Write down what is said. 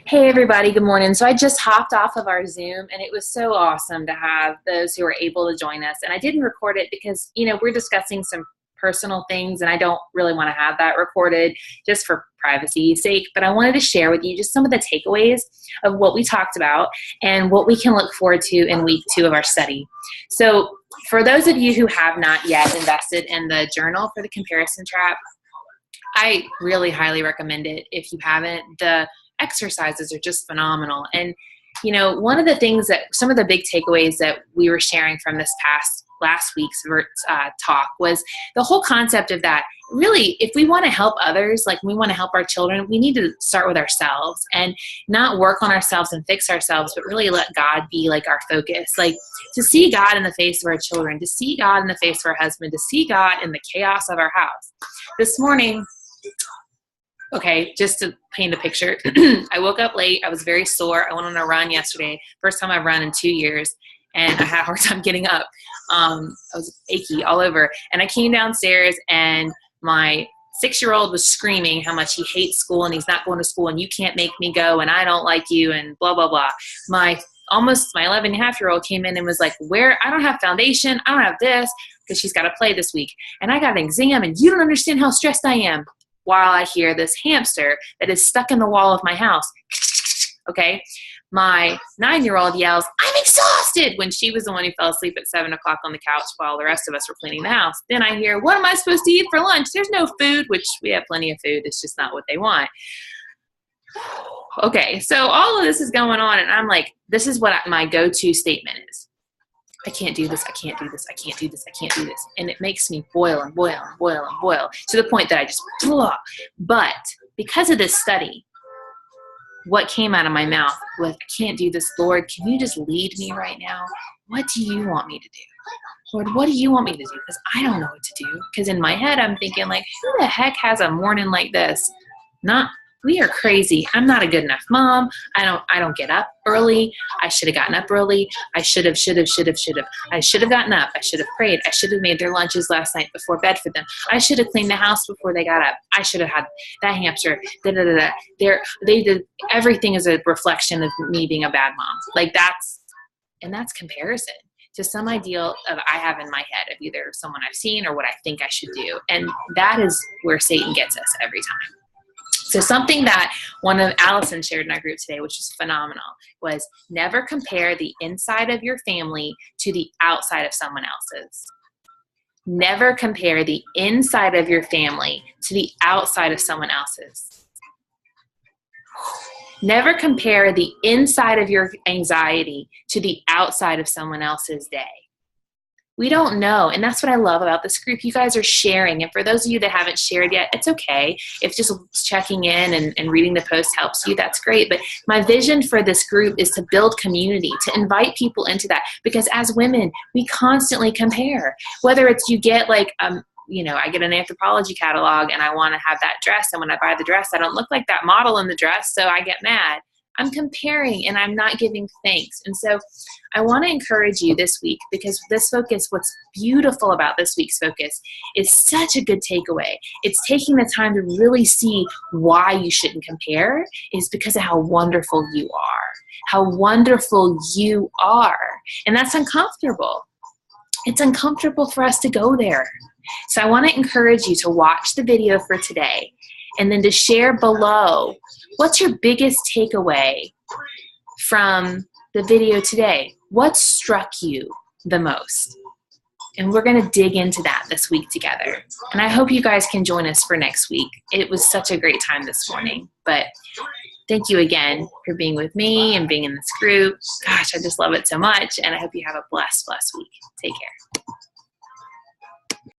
Hey everybody, good morning. So I just hopped off of our Zoom and it was so awesome to have those who were able to join us. And I didn't record it because, we're discussing some personal things and I don't really want to have that recorded just for privacy's sake. But I wanted to share with you just some of the takeaways of what we talked about and what we can look forward to in week 2 of our study. So for those of you who have not yet invested in the journal for the comparison trap, I really highly recommend it if you haven't. The exercises are just phenomenal. And, one of the things that some of the big takeaways that we were sharing from this last week's talk was the whole concept of that. Really, if we want to help others, like we want to help our children, we need to start with ourselves and not work on ourselves and fix ourselves, but really let God be like our focus. Like to see God in the face of our children, to see God in the face of our husband, to see God in the chaos of our house. This morning, okay, just to paint a picture, I woke up late. I was very sore. I went on a run yesterday. First time I've run in 2 years, and I had a hard time getting up. I was achy all over. And I came downstairs, and my 6-year-old was screaming how much he hates school, and he's not going to school, and you can't make me go, and I don't like you, and blah, blah, blah. My 11-and-a-half-year-old came in and was like, I don't have foundation. I don't have this, because she's got to play this week. And I got an exam, and you don't understand how stressed I am. While I hear this hamster that is stuck in the wall of my house. Okay. My 9-year-old yells, "I'm exhausted," when she was the one who fell asleep at 7 o'clock on the couch while the rest of us were cleaning the house. Then I hear, "What am I supposed to eat for lunch? There's no food," which we have plenty of food. It's just not what they want. Okay. So all of this is going on. And I'm like, this is what my go-to statement is. I can't do this, I can't do this, I can't do this, I can't do this. And it makes me boil and boil and boil and boil to the point that I just, blah. But because of this study, what came out of my mouth was, I can't do this, Lord, can you just lead me right now? What do you want me to do? Lord, what do you want me to do? Because I don't know what to do. Because in my head, I'm thinking like, who the heck has a morning like this? We are crazy. I'm not a good enough mom. I don't get up early. I should have gotten up early. I should have. I should have gotten up. I should have prayed. I should have made their lunches last night before bed for them. I should have cleaned the house before they got up. I should have had that hamster. They did everything is a reflection of me being a bad mom. Like that's comparison to some ideal of I have in my head of either someone I've seen or what I think I should do. And that is where Satan gets us every time. So something that one of Allison shared in our group today, which was phenomenal, was never compare the inside of your family to the outside of someone else's. Never compare the inside of your family to the outside of someone else's. Never compare the inside of your anxiety to the outside of someone else's day. We don't know. And that's what I love about this group. You guys are sharing. And for those of you that haven't shared yet, it's okay. If just checking in and reading the post helps you, that's great. But my vision for this group is to build community, to invite people into that. Because as women, we constantly compare. Whether it's you get like, I get an Anthropologie catalog and I want to have that dress. And when I buy the dress, I don't look like that model in the dress. So I get mad. I'm comparing and I'm not giving thanks. And so I want to encourage you this week, because this focus, what's beautiful about this week's focus is such a good takeaway. It's taking the time to really see why you shouldn't compare is because of how wonderful you are, how wonderful you are. And that's uncomfortable. It's uncomfortable for us to go there. So I want to encourage you to watch the video for today and then to share below what's your biggest takeaway from the video today? What struck you the most? And we're going to dig into that this week together. And I hope you guys can join us for next week. It was such a great time this morning. But thank you again for being with me and being in this group. Gosh, I just love it so much. And I hope you have a blessed week. Take care.